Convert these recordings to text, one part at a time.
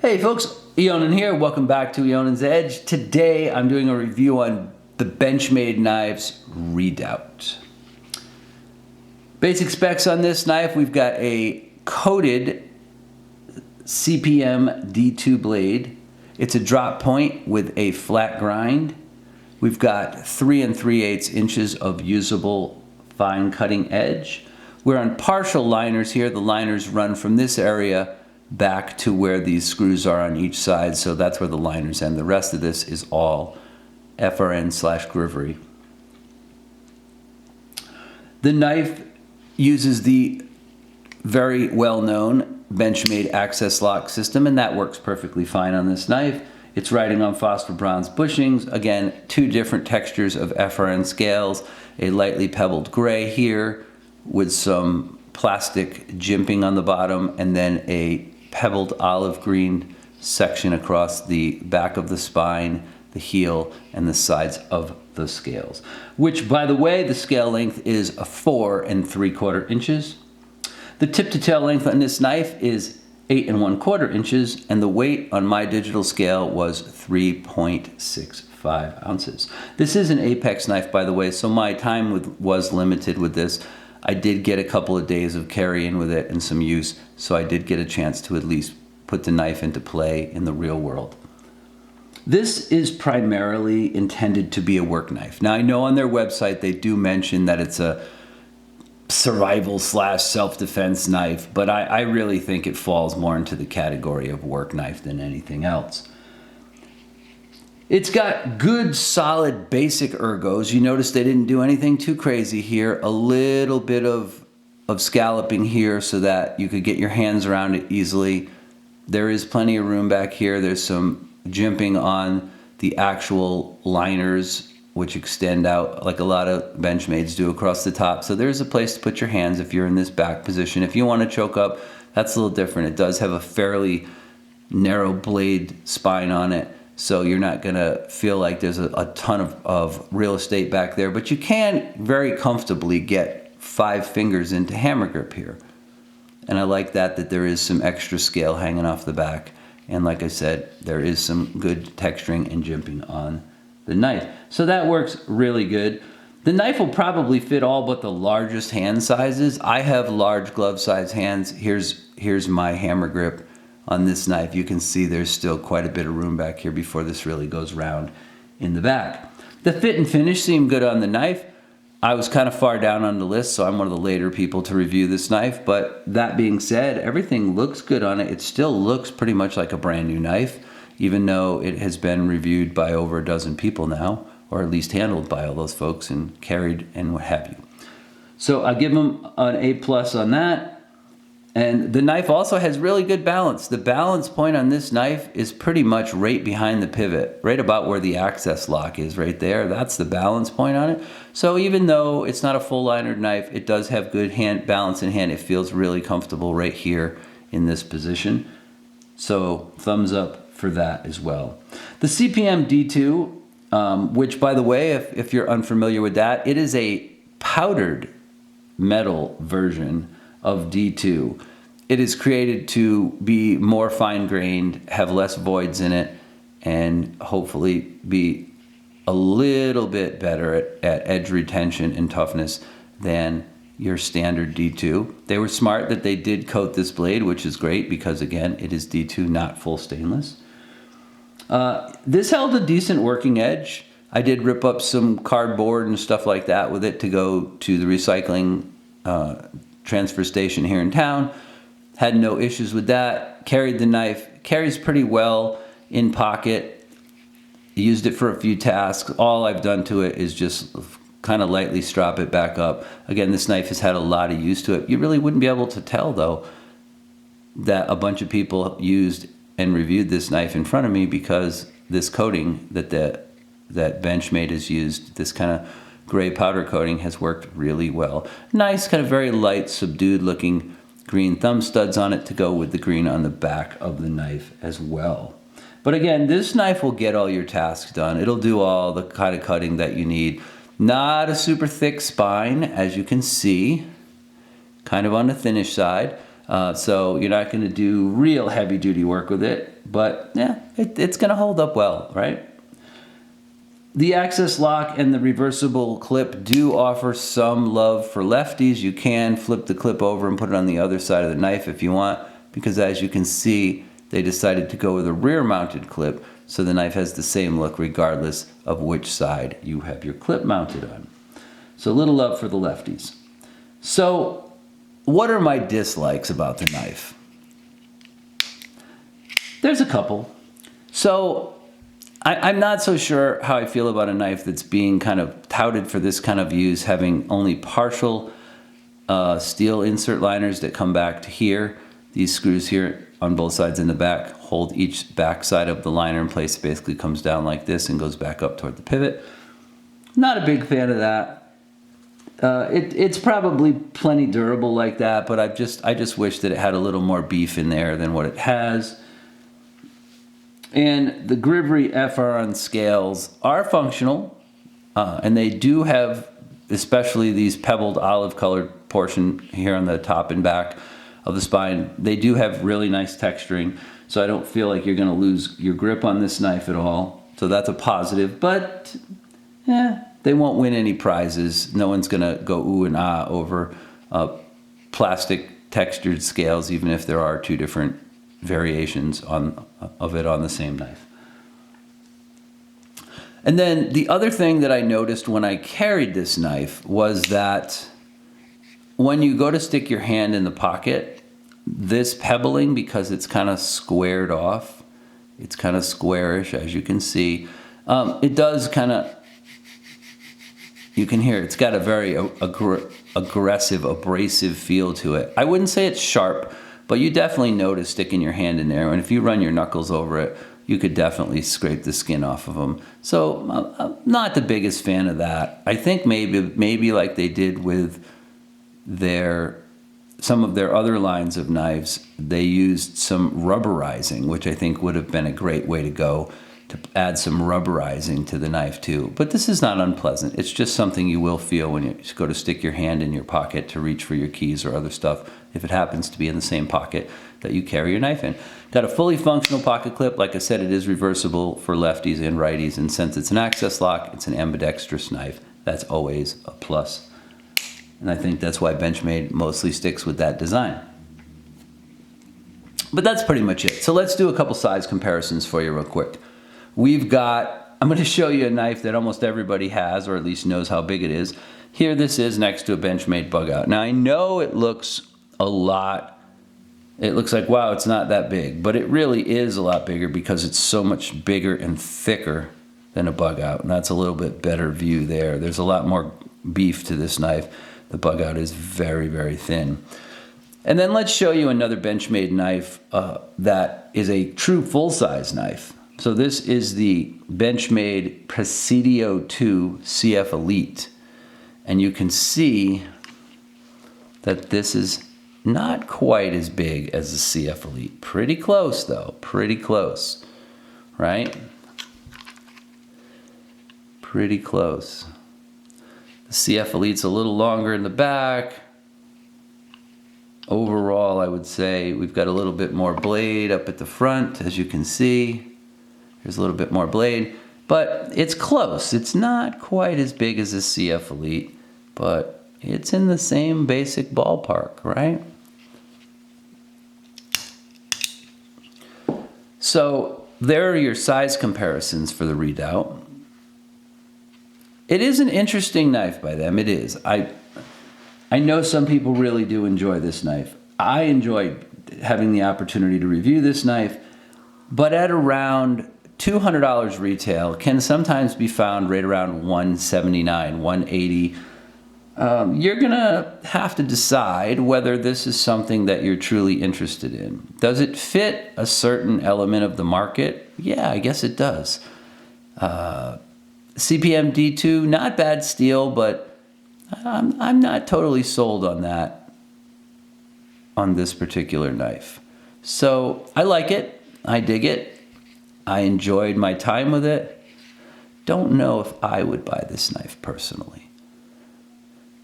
Hey folks, Eonin here. Welcome back to Eonin's Edge. Today I'm doing a review on the Benchmade knives Redoubt. Basic specs on this knife: we've got a coated CPM D2 blade. It's a drop point with a flat grind. We've got 3 3/8 inches of usable fine cutting edge. We're on partial liners here. The liners run from this area back to where these screws are on each side, so that's where the liners end. The rest of this is all FRN/Grivery. The knife uses the very well-known Benchmade access lock system, and that works perfectly fine on this knife. It's riding on phosphor bronze bushings. Again, 2 different textures of FRN scales, a lightly pebbled gray here with some plastic jimping on the bottom, and then a pebbled olive green section across the back of the spine, the heel, and the sides of the scales. Which, by the way, the scale length is 4 3/4 inches. The tip to tail length on this knife is 8 1/4 inches, and the weight on my digital scale was 3.65 ounces. This is an Apex knife, by the way, so my time was limited with this. I did get a couple of days of carrying with it and some use, so I did get a chance to at least put the knife into play in the real world. This is primarily intended to be a work knife. Now, I know on their website they do mention that it's a survival/self-defense knife, but I really think it falls more into the category of work knife than anything else. It's got good, solid, basic ergos. You notice they didn't do anything too crazy here. A little bit of scalloping here so that you could get your hands around it easily. There is plenty of room back here. There's some jimping on the actual liners, which extend out like a lot of Benchmades do across the top. So there's a place to put your hands if you're in this back position. If you want to choke up, that's a little different. It does have a fairly narrow blade spine on it, so you're not gonna feel like there's a ton of real estate back there, but you can very comfortably get 5 fingers into hammer grip here. And I like that there is some extra scale hanging off the back. And like I said, there is some good texturing and jimping on the knife. So that works really good. The knife will probably fit all but the largest hand sizes. I have large glove size hands. Here's my hammer grip on this knife. You can see there's still quite a bit of room back here before this really goes round in the back. The fit and finish seemed good on the knife. I was kind of far down on the list, so I'm one of the later people to review this knife, but that being said, everything looks good on it. It still looks pretty much like a brand new knife, even though it has been reviewed by over a dozen people now, or at least handled by all those folks and carried and what have you. So I give them an A+ on that. And the knife also has really good balance. The balance point on this knife is pretty much right behind the pivot, right about where the access lock is right there. That's the balance point on it. So even though it's not a full linered knife, it does have good hand balance in hand. It feels really comfortable right here in this position. So thumbs up for that as well. The CPM D2, which by the way, if you're unfamiliar with that, it is a powdered metal version of D2. It is created to be more fine-grained, have less voids in it, and hopefully be a little bit better at edge retention and toughness than your standard D2. They were smart that they did coat this blade, which is great because, again, it is D2, not full stainless. This held a decent working edge. I did rip up some cardboard and stuff like that with it to go to the recycling transfer station here in town. Had no issues with that. Carried the knife, carries pretty well in pocket. Used it for a few tasks. All I've done to it is just kind of lightly strap it back up. Again, this knife has had a lot of use to it. You really wouldn't be able to tell though that a bunch of people used and reviewed this knife in front of me, because this coating that Benchmade has used, this kind of gray powder coating, has worked really well. Nice, kind of very light, subdued looking green thumb studs on it to go with the green on the back of the knife as well. But again, this knife will get all your tasks done. It'll do all the kind of cutting that you need. Not a super thick spine, as you can see, kind of on the thinnish side. So you're not going to do real heavy duty work with it, but yeah, it's going to hold up well, right? The access lock and the reversible clip do offer some love for lefties. You can flip the clip over and put it on the other side of the knife if you want, because as you can see, they decided to go with a rear mounted clip, so the knife has the same look regardless of which side you have your clip mounted on. So a little love for the lefties. So what are my dislikes about the knife? There's a couple. So I'm not so sure how I feel about a knife that's being kind of touted for this kind of use, having only partial steel insert liners that come back to here. These screws here on both sides in the back hold each back side of the liner in place. It basically comes down like this and goes back up toward the pivot. Not a big fan of that. It's probably plenty durable like that, but I just wish that it had a little more beef in there than what it has. And the Grivry FR on scales are functional, and they do have, especially these pebbled olive colored portion here on the top and back of the spine, they do have really nice texturing, so I don't feel like you're going to lose your grip on this knife at all. So that's a positive, but they won't win any prizes. No one's going to go ooh and ah over plastic textured scales, even if there are two different variations of it on the same knife. And then the other thing that I noticed when I carried this knife was that when you go to stick your hand in the pocket, this pebbling, because it's kind of squared off, it's kind of squarish, as you can see, it does kind of, you can hear it's got a very aggressive, abrasive feel to it. I wouldn't say it's sharp, but you definitely notice sticking your hand in there, and if you run your knuckles over it, you could definitely scrape the skin off of them. So I'm not the biggest fan of that. I think maybe like they did with some of their other lines of knives, they used some rubberizing, which I think would have been a great way to go, to add some rubberizing to the knife too. But this is not unpleasant. It's just something you will feel when you go to stick your hand in your pocket to reach for your keys or other stuff, if it happens to be in the same pocket that you carry your knife in. Got a fully functional pocket clip. Like I said, it is reversible for lefties and righties, and since it's an access lock, it's an ambidextrous knife. That's always a plus. And I think that's why Benchmade mostly sticks with that design. But that's pretty much it. So let's do a couple size comparisons for you real quick. I'm going to show you a knife that almost everybody has, or at least knows how big it is. Here this is next to a Benchmade bug out. Now I know it looks like, wow, it's not that big, but it really is a lot bigger because it's so much bigger and thicker than a bug out. And that's a little bit better view there. There's a lot more beef to this knife. The bug out is very, very thin. And then let's show you another Benchmade knife that is a true full-size knife. So this is the Benchmade Presidio 2 CF Elite. And you can see that this is not quite as big as the CF Elite. Pretty close though, pretty close, right? Pretty close. The CF Elite's a little longer in the back. Overall, I would say we've got a little bit more blade up at the front, as you can see. There's a little bit more blade, but it's close. It's not quite as big as the CF Elite, but it's in the same basic ballpark, right? So there are your size comparisons for the Redoubt. It is an interesting knife by them. It is. I know some people really do enjoy this knife. I enjoyed having the opportunity to review this knife, but at around $200 retail, can sometimes be found right around $179, $180. You're gonna have to decide whether this is something that you're truly interested in. Does it fit a certain element of the market? Yeah, I guess it does. CPM D2, not bad steel, but I'm not totally sold on that on this particular knife. So I like it, I dig it, I enjoyed my time with it. Don't know if I would buy this knife personally.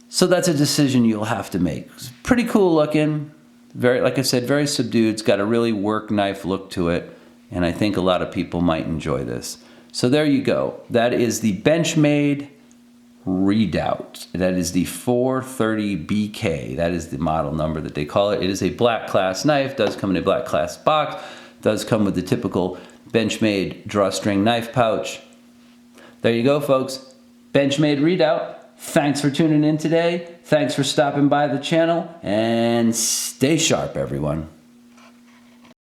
So that's a decision you'll have to make. It's pretty cool looking, Very, like I said, very subdued. It's got a really work knife look to it, and I think a lot of people might enjoy this. So there you go. That is the Benchmade Redoubt. That is the 430BK. That is the model number that they call it. It is a black class knife, does come in a black class box, does come with the typical Benchmade drawstring knife pouch. There you go, folks. Benchmade Redoubt. Thanks for tuning in today. Thanks for stopping by the channel, and stay sharp, everyone.